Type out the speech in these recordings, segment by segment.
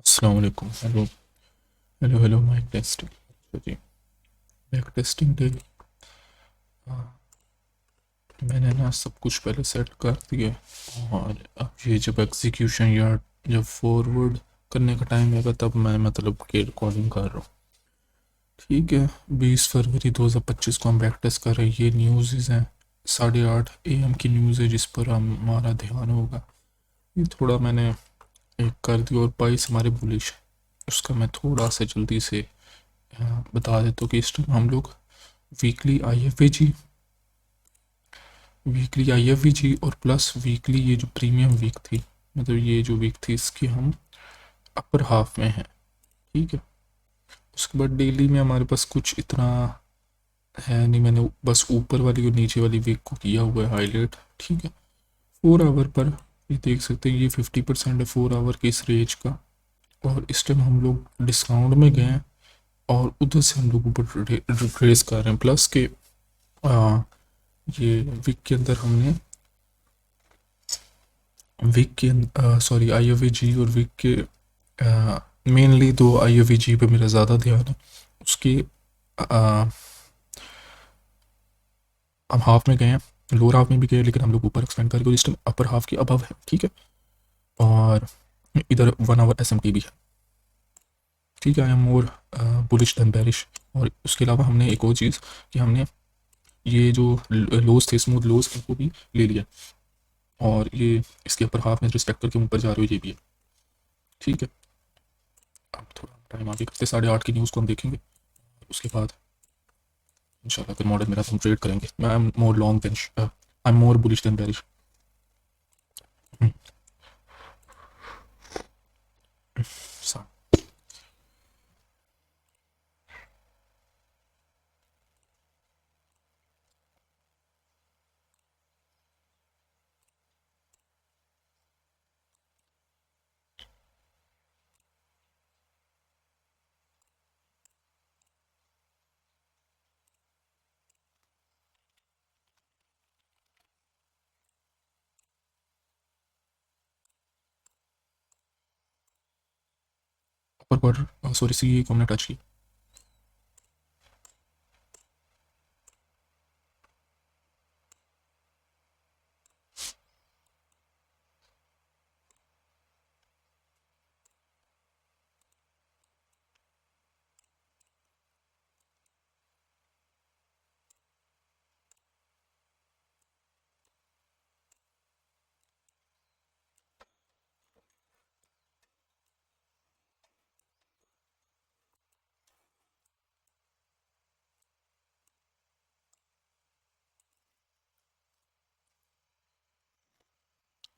अस्सलाम वालेकुम। Hello hello hello mic testing. अच्छा जी, बैक टेस्टिंग डे। मैंने ना सब कुछ पहले सेट कर दिया और अब ये जब एग्जीक्यूशन या जब फॉरवर्ड करने का टाइम आएगा तब मैं मतलब कि रिकॉर्डिंग कर रहा हूँ। ठीक है, 20 फरवरी 2025 को हम बैक टेस्ट कर रहे हैं। ये न्यूज़ हैं 8:30 AM की न्यूज़ है जिस पर हमारा ध्यान होगा। ये थोड़ा मैंने एक कर दिया और 22 हमारे बुलिश, उसका मैं थोड़ा सा जल्दी से बता देता हूँ कि इस टाइम हम लोग वीकली आई एफ वी जी और प्लस वीकली ये जो प्रीमियम वीक थी, मतलब ये जो वीक थी इसकी हम अपर हाफ में हैं। ठीक है, उसके बाद डेली में हमारे पास कुछ इतना है नहीं, मैंने बस ऊपर वाली और नीचे वाली वीक को किया हुआ है हाईलाइट। ठीक है, 4 आवर पर ये देख सकते हैं, ये 50% है 4 आवर के इस रेंज का। और इस टाइम हम लोग डिस्काउंट में गए हैं और उधर से हम लोग ऊपर रेस कर रहे हैं। प्लस के ये वीक के अंदर हमने वीक के सॉरी आई और वीक के मेनली दो आई पे मेरा ज़्यादा ध्यान है। उसके हम हाफ में गए हैं, लोअर हाफ में भी गए, लेकिन हम लोग ऊपर एक्सपेंड करके इस टाइम अपर हाफ के अबव है। ठीक है, और इधर 1 आवर भी है। ठीक है, I am more bullish than bearish. और उसके अलावा हमने एक और चीज़ कि हमने ये जो लोज थे, स्मूथ लोज, इनको भी ले लिया और ये इसके अपर हाफ में रिस्पेक्ट करके ऊपर जा रहे हो, ये भी है। ठीक है, अब थोड़ा टाइम आगे करते, 8:30 की न्यूज़ को हम देखेंगे। उसके बाद इंशाल्लाह फिर मॉडल मेरा हम ट्रेड करेंगे। मैं I am more long than I am more bullish than bearish. Upper quarter sorry C को हमने टच किया।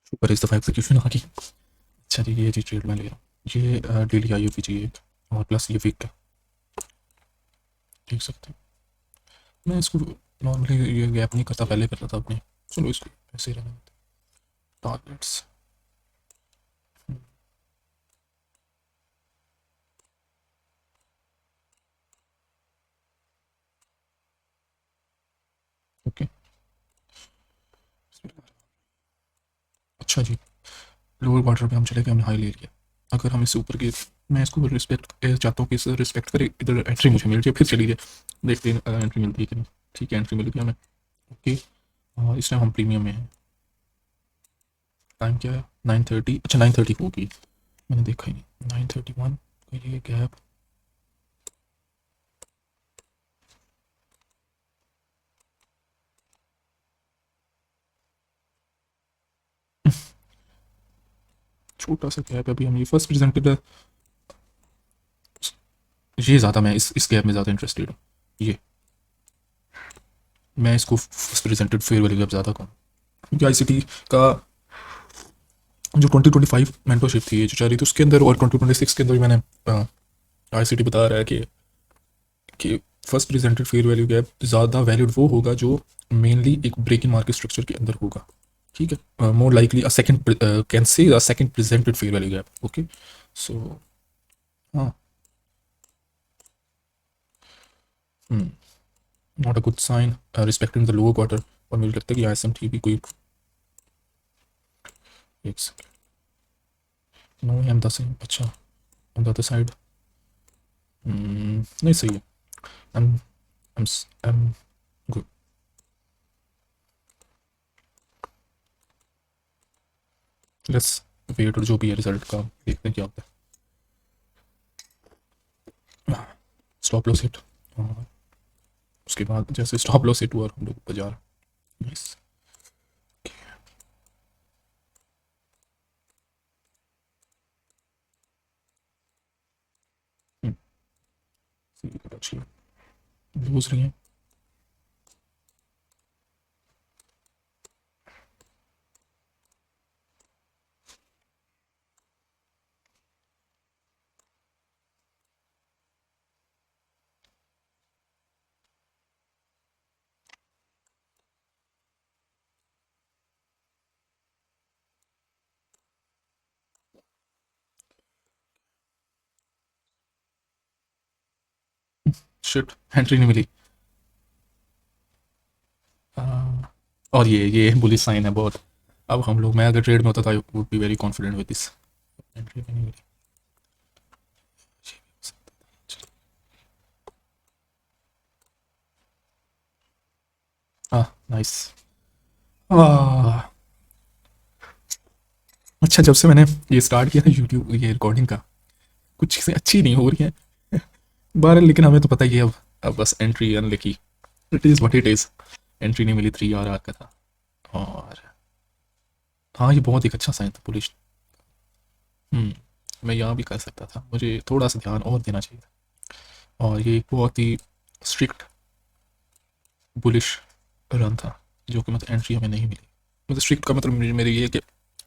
सुपर इस दफ़ा एग्जीक्यूशन आ गई। अच्छा जी, ये जी ट्रेड मैं ले रहा हूँ, ये डेली आई चाहिए एक और प्लस ये वीक का देख सकते हैं। मैं इसको नॉर्मली ये गैप नहीं करता, पहले करता था अपने। चलो इसको ऐसे ही रहने देते। Targets okay. अच्छा जी, लोअर क्वार्टर पे हम चले गए, हमने हाई ले लिया। अगर हम इससे ऊपर के, मैं इसको रिस्पेक्ट चाहता हूँ कि इसे रिस्पेक्ट करे, इधर एंट्री मुझे मिल जाए, फिर चली जाए। देखते हैं एंट्री मिलती है कि नहीं। ठीक है, एंट्री मिल गई हमें। ओके, और इस टाइम हम प्रीमियम में हैं। टाइम क्या है, 9:30। अच्छा 9:30 होगी, मैंने देखा ही नहीं। 9:31 का ये गैप छोटा सा गैप है। अभी हम ये फर्स्ट प्रेजेंटेड है, ये ज़्यादा मैं इस गैप में ज़्यादा इंटरेस्टेड हूँ। ये मैं इसको फर्स्ट प्रेजेंटेड फेयर वाली गैप ज़्यादा कहूँ, क्योंकि आई का जो 2025 मेंटरशिप थी ये जो चल रही थी उसके अंदर, और 2026 के अंदर भी मैंने आई बता रहा है कि first presented fair value gap ज़्यादा वैलिड वो होगा जो मेनली एक ब्रेक इन मार्केट स्ट्रक्चर के अंदर होगा। ठीक है, more likely a second can say a second presented fair value gap. Okay, so हाँ, not a good sign respecting the lower quarter. और मुझे लगता है कि आई भी कोई एक सेकंड, नो एम 10। अच्छा ऑन द अदर साइड नहीं सही है। Um um um good. Let's wait, और जो भी है रिजल्ट का देखते हैं क्या होता है। स्टॉप लॉस हिट, और उसके बाद जैसे स्टॉप लॉस हिट हुआ और हम लोग ऊपर जा रहे हैं। नाइस। अच्छी लूज रही है। शिट, एंट्री नहीं मिली। और ये बुलिश साइन है बहुत। अब हम लोग, मैं अगर ट्रेड में होता था, I would be very confident with this. Entry नहीं मिली। हाँ नाइस। अच्छा, जब से मैंने ये स्टार्ट किया ना यूट्यूब, ये रिकॉर्डिंग का, कुछ चीज़ें अच्छी नहीं हो रही हैं बार, लेकिन हमें तो पता ही है अब बस entry unlucky, it is what it is. Entry नहीं मिली, 3 RR का था। और हाँ, ये बहुत एक अच्छा साइन था पुलिस। मैं यहाँ भी कर सकता था, मुझे थोड़ा सा ध्यान और देना चाहिए था। और ये एक बहुत ही स्ट्रिक्ट बुलिश रन था, जो कि मतलब एंट्री हमें नहीं मिली। मतलब स्ट्रिक्ट का मतलब मेरे ये है कि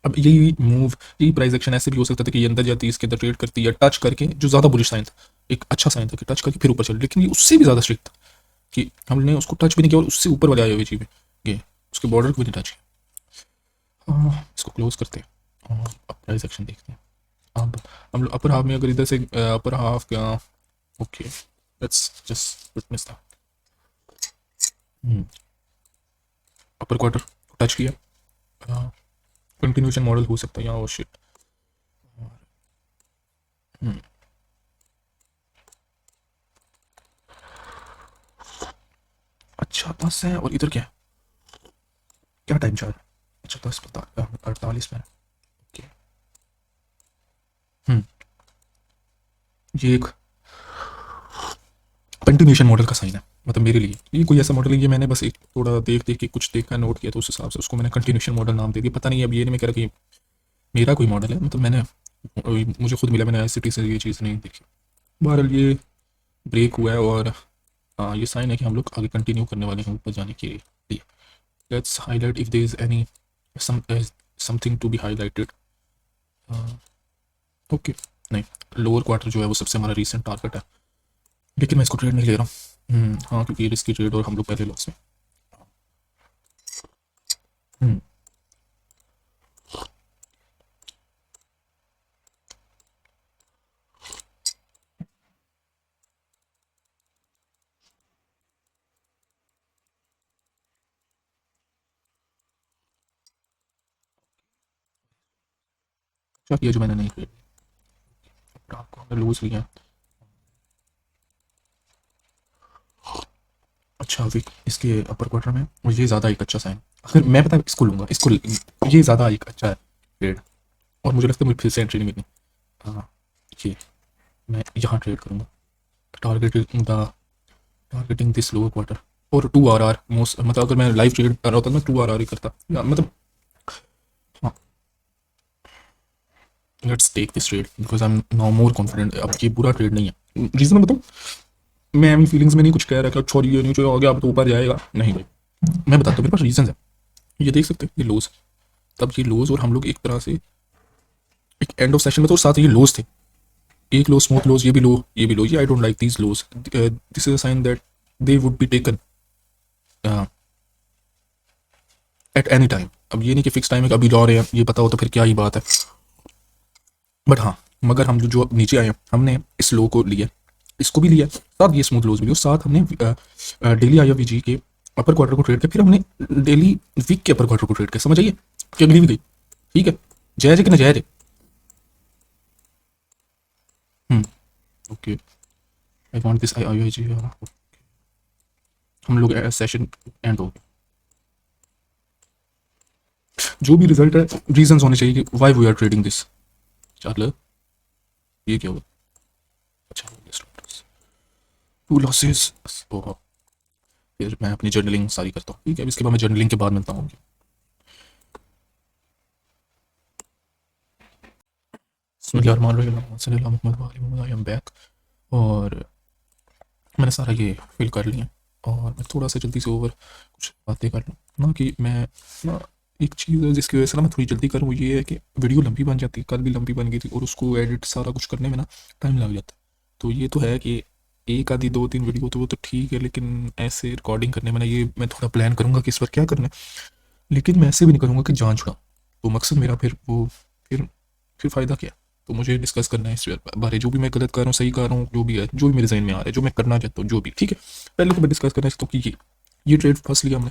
अब यही मूव, यही प्राइस एक्शन ऐसे भी हो सकता था कि ये अंदर जाती, इसके अंदर ट्रेड करती या टच करके, जो ज़्यादा बुलिश साइन था, एक अच्छा साइन था कि टच करके फिर ऊपर चल, लेकिन ये उससे भी ज़्यादा स्ट्रिक्ट था कि हमने उसको टच भी नहीं किया और उससे ऊपर वाले आए हुए चीज़ ये उसके बॉर्डर को भी नहीं टच किया। इसको क्लोज करते हैं और अब प्राइस एक्शन देखते हैं। अब हम लोग अपर हाफ में, अगर इधर से अपर हाफ का, okay let's just witness that. Upper quarter touch किया, कंटिन्यूशन मॉडल हो सकता है यहाँ। और शिट, अच्छा 10 है, और इधर क्या है, क्या टाइम चार्ट है? अच्छा 10:48 में। ओके। ये एक कंटिन्यूशन मॉडल का साइन है, मतलब मेरे लिए ये कोई ऐसा मॉडल है, ये मैंने बस एक थोड़ा देख देख के कुछ देखा, नोट किया, तो उस हिसाब से उसको मैंने कंटिन्यूशन मॉडल नाम दे दिया। पता नहीं, अब ये नहीं मैं कह रहा कि मेरा कोई मॉडल है, मतलब मैंने, मुझे खुद मिला, मैंने आई से ये चीज़ नहीं देखी। बहरहाल ये ब्रेक हुआ है, और ये साइन है कि हम लोग आगे कंटिन्यू करने वाले हैं ऊपर जाने के लिए। Let's highlight if there is any something to be highlighted. Okay, नहीं, लोअर क्वार्टर जो है वो सबसे हमारा रीसेंट टारगेट है, लेकिन मैं इसको ट्रेड नहीं ले रहा हूँ। हाँ, क्योंकि ये रिस्की ट्रेड और हम लोग पहले लॉस में। हम्म, अच्छा किया जो मैंने नहीं ट्रेड, आपको हमने लूज लिया। अच्छा, अभी इसके अपर क्वार्टर में मुझे ज़्यादा एक अच्छा साइन, अगर मैं पता है इसको लूँगा, इसको ये ज़्यादा एक अच्छा है ट्रेड, और मुझे लगता है मुझे फिर से एंट्री नहीं मिलनी। हाँ, ये मैं यहाँ ट्रेड करूँगा, targeting the targeting this lower quarter और 2 RR मोस्ट, मतलब अगर मैं लाइव ट्रेड कर रहा होता मैं 2 RR ही करता, या मतलब हाँ। Let's take this trade because I am now more confident. अब ये बुरा ट्रेड नहीं है, रीज़न मैं बताऊँ, मैं अपनी फीलिंग्स में नहीं कुछ कह रहा कि छोरी ये नीचे हो गया अब तो ऊपर जाएगा, नहीं भाई, मैं बताता हूँ, मेरे पास रीजन है। ये देख सकते हैं, ये लोज, तब ये लोज, और हम लोग एक तरह से एक एंड ऑफ सेशन में, तो साथ ये लोज थे, एक लो स्मूथ लोज, ये भी लो, ये भी लो, ये I don't like these lows, this is a sign that they would be taken at any time. अब ये नहीं कि फिक्स टाइम है कि अभी ला रहे हैं, ये पता हो तो फिर क्या ही बात है। बट हाँ, मगर हम जो नीचे आए हमने इस लो को लिया, इसको भी लिया, साथ ये स्मूथ लोज भी लिया, साथ हमने डेली IFVG के अपर क्वार्टर को ट्रेड किया, फिर हमने डेली वीक के अपर क्वार्टर को ट्रेड किया। समझ आइए कि अगली भी गई, ठीक है, जायज है कि ना जायज है। Okay I want this I I G. हम लोग सेशन एंड हो गया। जो भी रिजल्ट है रीजंस होने चाहिए कि why we are trading this. चल ये क्या हुआ? अच्छा टू लॉसेस। फिर मैं अपनी जर्नलिंग सारी करता हूँ, ठीक है। इसके बाद मैं जर्नलिंग के बाद मिलता हूँ। आई एम बैक और मैंने सारा ये फिल कर लिया और मैं थोड़ा सा जल्दी से ओवर कुछ बातें कर लूँ ना कि मैं ना एक चीज़ है जिसकी वजह से ना मैं थोड़ी जल्दी करूँ, वो ये है कि वीडियो लंबी बन जाती है। कल भी लंबी बन गई थी और उसको एडिट सारा कुछ करने में ना टाइम लग जाता है। तो ये तो है कि एक आधी 2-3 वीडियो तो वो तो ठीक है, लेकिन ऐसे रिकॉर्डिंग करने में ना ये मैं थोड़ा प्लान करूँगा कि इस पर क्या करना है, लेकिन मैं ऐसे भी नहीं करूँगा कि जान छुड़ाऊँ। तो मकसद मेरा फिर वो फिर फ़ायदा क्या? तो मुझे डिस्कस करना है इस बारे, जो भी मैं गलत कर रहा हूँ सही कर रहा हूँ, जो भी है, जो भी मेरे जहन में आ रहा है, जो मैं करना चाहता हूँ, जो भी ठीक है। पहले तो मैं डिस्कस करना चाहता हूँ कि ये ट्रेड फंस लिया हमने,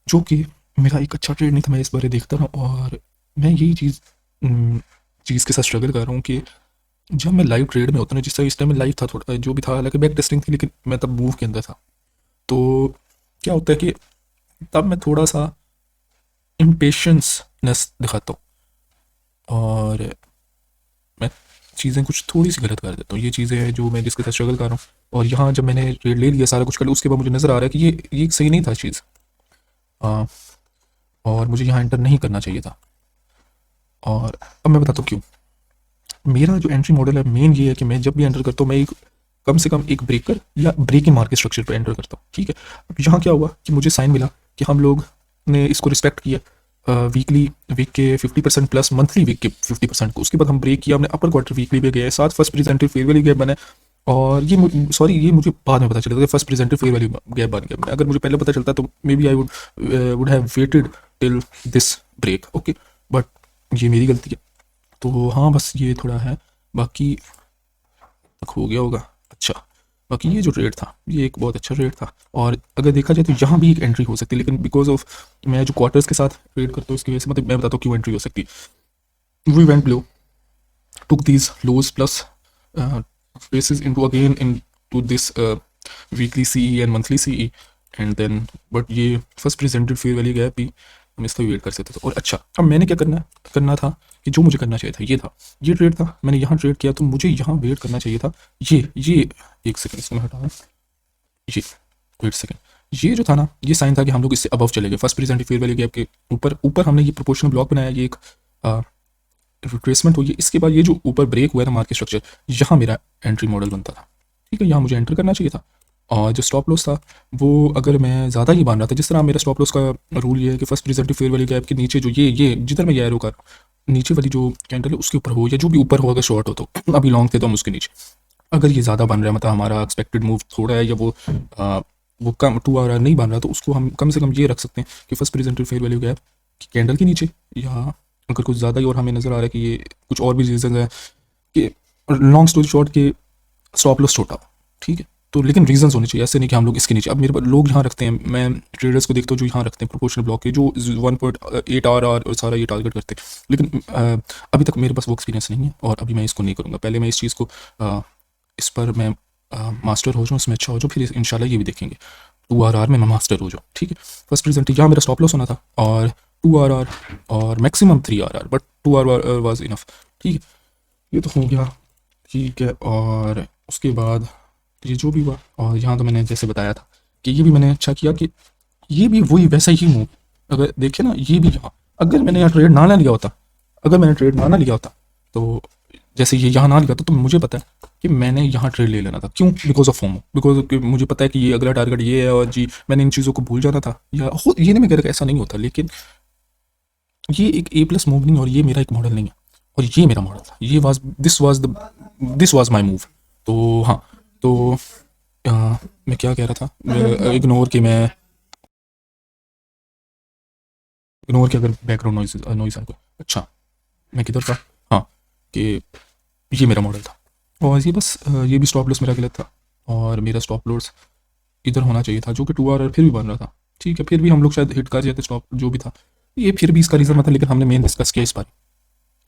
जो कि मेरा एक अच्छा ट्रेड नहीं था। मैं इस बारे देखता रहा और मैं यही चीज़ के साथ स्ट्रगल कर रहा हूँ कि जब मैं लाइव ट्रेड में होता ना, जिस तरह इस टाइम में लाइव था, थोड़ा जो भी था, हालांकि बैक टेस्टिंग थी लेकिन मैं तब मूव के अंदर था। तो क्या होता है कि तब मैं थोड़ा सा इम्पेशंसनेस दिखाता हूँ और मैं चीज़ें कुछ थोड़ी सी गलत कर देता हूँ। ये चीज़ें हैं जो मैं जिसके साथ स्ट्रगल कर रहा हूँ। और यहाँ जब मैंने ट्रेड ले लिया, सारा कुछ कर लिया, उसके बाद मुझे नज़र आ रहा है कि ये सही नहीं था चीज़, और मुझे यहाँ एंटर नहीं करना चाहिए था। और अब मैं बताता हूँ क्यों। मेरा जो एंट्री मॉडल है मेन ये है कि मैं जब भी एंटर करता हूँ, मैं एक कम से कम एक ब्रेकर या ब्रेक इन मार्केट स्ट्रक्चर पर एंटर करता हूँ, ठीक है। अब यहाँ क्या हुआ कि मुझे साइन मिला कि हम लोग ने इसको रिस्पेक्ट किया वीकली वीक के 50% प्लस मंथली वीक के 50% को। उसके बाद हम ब्रेक किया, हमने अपर क्वार्टर वीकली पे गए, साथ first presented fair value gap बने। और ये मुझे बाद में पता चला था, first presented fair value gap बन गया। अगर मुझे पहले पता चलता तो may be I would have waited till this break, okay. But ये मेरी गलती है। तो हाँ बस ये थोड़ा है, बाकी तक हो गया होगा। अच्छा, बाकी ये जो रेट था ये एक बहुत अच्छा रेट था। और अगर देखा जाए तो यहाँ भी एक एंट्री हो सकती है, लेकिन बिकॉज ऑफ मैं जो क्वार्टर्स के साथ ट्रेड करता हूँ इसकी वजह से मतलब मैं बताता हूँ क्यों एंट्री हो सकती है। We went below, took these lows plus faces into again into this weekly CE and monthly CE and then but ये first presented fair value gap भी हम इसका वेट कर सकते थे। और अच्छा, अब मैंने क्या करना था कि जो मुझे करना चाहिए था ये था, ये ट्रेड था, मैंने यहाँ ट्रेड किया तो मुझे यहाँ वेट करना चाहिए था। ये एक सेकंड इसको मैं हटाऊँ, ये वेट सेकंड, ये जो था ना ये साइन था कि हम लोग इससे अबव चले गए। First presented fair value gap के ऊपर हमने ये प्रोपोर्शनल ब्लॉक बनाया, ये एक रिट्रेसमेंट हुई है। इसके बाद ये जो ऊपर ब्रेक हुआ था मार्केट स्ट्रक्चर, यहाँ मेरा एंट्री मॉडल बनता था, ठीक है। यहाँ मुझे एंटर करना चाहिए था। और जो स्टॉप लॉस था वो अगर मैं ज़्यादा ही बांध रहा था, जिस तरह मेरा स्टॉप लॉस का रूल ये है कि फर्स्ट प्रेजेंटेड फेयर वाली गैप के नीचे जो ये जिधर मैं ये एरो कर नीचे वाली जो कैंडल है उसके ऊपर हो या जो भी ऊपर हो, अगर शॉर्ट हो तो अभी लॉन्ग थे तो हम उसके नीचे। अगर ये ज़्यादा बन रहा है मतलब हमारा एक्सपेक्टेड मूव थोड़ा है या वो कम 2 आवर नहीं बन रहा, तो उसको हम कम से कम ये रख सकते हैं कि first presented fair value gap की कैंडल के नीचे, या अगर कुछ ज़्यादा ही और हमें नज़र आ रहा है कि ये कुछ और भी रीज़न है कि लॉन्ग स्टोरी शॉर्ट के स्टॉप लॉस छोटा हो, ठीक है। तो लेकिन रीजंस होने चाहिए, ऐसे नहीं कि हम लोग इसके नीचे। अब मेरे पास लोग यहाँ रखते हैं, मैं ट्रेडर्स को देखता हूँ जो यहाँ रखते हैं प्रोपोर्शनल ब्लॉक के, जो 1.8 आर और सारा ये टारगेट करते हैं। लेकिन अभी तक मेरे पास वो एक्सपीरियंस नहीं है और अभी मैं इसको नहीं करूँगा। पहले मैं इस चीज़ को इस पर मैं मास्टर हो जाऊँ, इसमें अच्छा हो जाऊँ, फिर इंशाल्लाह ये भी देखेंगे 2 आर में मैं मास्टर हो जाऊँ, ठीक है। फर्स्ट प्रेजेंट यहाँ मेरा स्टॉप लॉस होना था और 2 आर और maximum 3 R, but 2 R was enough, ठीक है। ये तो हो गया, ठीक है। और उसके बाद ये जो भी हुआ, और यहाँ तो मैंने जैसे बताया था कि ये भी मैंने अच्छा किया कि ये भी वही वैसा ही मूव, अगर देखे ना ये भी यहाँ, अगर मैंने यहाँ ट्रेड ना लिया होता, अगर मैंने ट्रेड ना लिया होता तो जैसे ये यहाँ ना लिया था तो मुझे पता है कि मैंने यहाँ ट्रेड ले लेना था। क्यों? बिकॉज ऑफ फोमो, बिकॉज मुझे पता है कि ये अगला टारगेट ये है और जी मैंने इन चीज़ों को भूल जाना था, या ये नहीं मैं कह रहा ऐसा नहीं होता, लेकिन ये एक A+ मूव नहीं और ये मेरा एक मॉडल नहीं है और ये मेरा मॉडल था। ये was this was my move. तो हाँ, तो मैं क्या कह रहा था, इग्नोर के अगर बैकग्राउंड नॉइज है। अच्छा, मैं किधर था? हाँ, कि ये मेरा मॉडल था और ये बस ये भी स्टॉप लॉस मेरा गलत था और मेरा स्टॉप लॉस इधर होना चाहिए था, जो कि 2 आर फिर भी बन रहा था, ठीक है। फिर भी हम लोग शायद हिट कर जाते स्टॉप जो भी था ये, फिर भी इसका रीज़न मतलब, लेकिन हमने मेन डिस्कस किया इस बार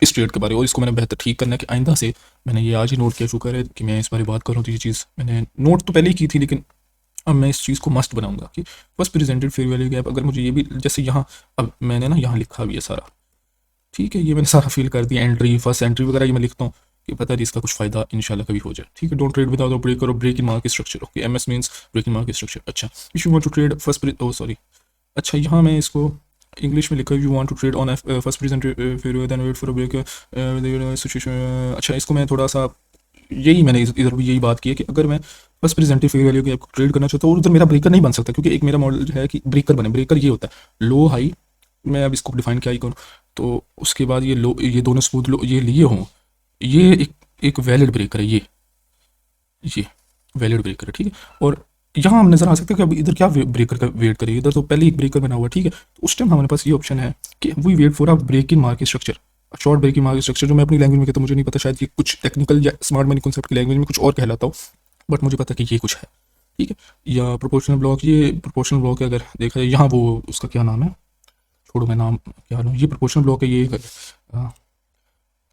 इस ट्रेड के बारे में, और इसको मैंने बेहतर ठीक करना है कि आइंदा से मैंने ये आज ही नोट किया, शुक्र है कि मैं इस बारे बात कर रहा हूँ। तो ये चीज़ मैंने नोट तो पहले ही की थी, लेकिन अब मैं इस चीज़ को मस्ट बनाऊंगा कि first presented fair value gap, अगर मुझे ये भी जैसे यहाँ अब मैंने ना यहाँ लिखा भी है सारा, ठीक है, ये मैंने सारा फिल कर दिया, एंट्री फर्स्ट एंट्री वगैरह ये मैं लिखता हूँ कि पता नहीं इसका कुछ फायदा इंशाल्लाह कभी हो जाए। ठीक है, डोंट ट्रेड विदाउट ब्रेक और break in market structure. Okay, MS means break in market structure. अच्छा, if you want to trade first, oh sorry, अच्छा यहाँ मैं इसको इंग्लिश में लिखा, you want to trade on first presented fair then wait for a break situation. अच्छा, इसको मैं थोड़ा सा, यही मैंने इधर भी यही बात की है कि अगर मैं फर्स्ट प्रेजेंटेड फेयर वैल्यू की आपको ट्रेड करना चाहता हूँ और उधर मेरा ब्रेकर नहीं बन सकता, क्योंकि एक मेरा मॉडल जो है कि ब्रेकर बने, ब्रेकर ये होता है लो हाई, मैं अब इसको डिफाइन क्या ही करूँ, तो उसके बाद ये लो, ये दोनों स्मूथ लो ये लिए हों, ये एक वैलिड ब्रेकर है, ये वैलिड ब्रेकर है। ठीक है, और यहाँ हम नजर आ सकते हैं कि अब इधर क्या ब्रेकर का वेट करें, इधर तो पहले एक ब्रेकर बना हुआ है। ठीक है, तो उस टाइम हमारे पास ये ऑप्शन है कि we wait for a break in market structure, short break in market structure, जो मैं अपनी लैंग्वेज में कहता हूँ, मुझे नहीं पता, शायद ये कुछ टेक्निकल या स्मार्ट मनी कॉन्सेप्ट की लैंग्वेज में कुछ और कहलाता हो, बट मुझे पता है कि ये कुछ है। ठीक है, या प्रोपोर्शनल ब्लॉक, ये प्रोपोर्शनल ब्लॉक है, अगर देखा जाए यहाँ वो उसका क्या नाम है, छोड़ो मैं नाम क्या लूँ, ये प्रोपोर्शनल ब्लॉक है,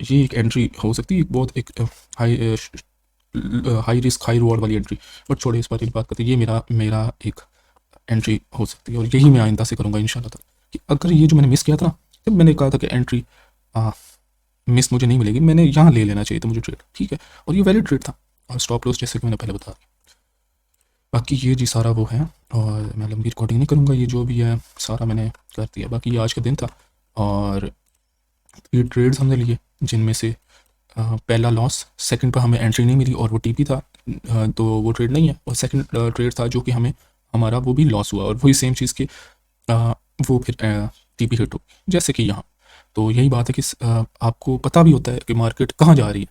ये एक एंट्री हो सकती है, बहुत एक high high risk high reward वाली एंट्री, बट छोड़े इस बारे में बात करते हैं। ये मेरा मेरा एक एंट्री हो सकती है, और यही मैं आइंदा से करूँगा इंशाल्लाह ताला, कि अगर ये जो मैंने मिस किया था ना, जब मैंने कहा था कि एंट्री मिस मुझे नहीं मिलेगी, मैंने यहाँ ले लेना चाहिए था मुझे ट्रेड। ठीक है, और ये वैलिड ट्रेड था, और स्टॉप लॉस जैसे कि मैंने पहले बताया। बाकी ये जी सारा वो है, और मैं लंबी रिकॉर्डिंग नहीं करूँगा, ये जो भी है सारा मैंने कर दिया। बाकी ये आज का दिन था, और ये ट्रेड्स हमने लिए, जिनमें से पहला लॉस, सेकंड पर हमें एंट्री नहीं मिली और वो टीपी था, तो वो ट्रेड नहीं है, और सेकंड ट्रेड था जो कि हमें हमारा वो भी लॉस हुआ, और वही सेम चीज़ के वो फिर टीपी हिट हो, जैसे कि यहाँ। तो यही बात है कि आपको पता भी होता है कि मार्केट कहाँ जा रही है,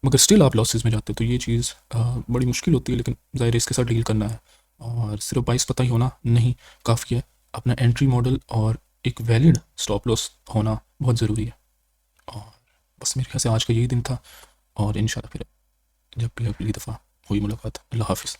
मगर स्टिल आप लॉसेस में जाते हो, तो ये चीज़ बड़ी मुश्किल होती है, लेकिन ज़ाहिर है इसके साथ डील करना है, और सिर्फ 22 पता ही होना नहीं काफ़ी है, अपना एंट्री मॉडल और एक वैलिड स्टॉप लॉस होना बहुत ज़रूरी है। और बस मेरे ख्याल से आज का यही दिन था, और इंशाल्लाह फिर जब भी अगली दफ़ा हुई मुलाकात, अल्लाह हाफिज़।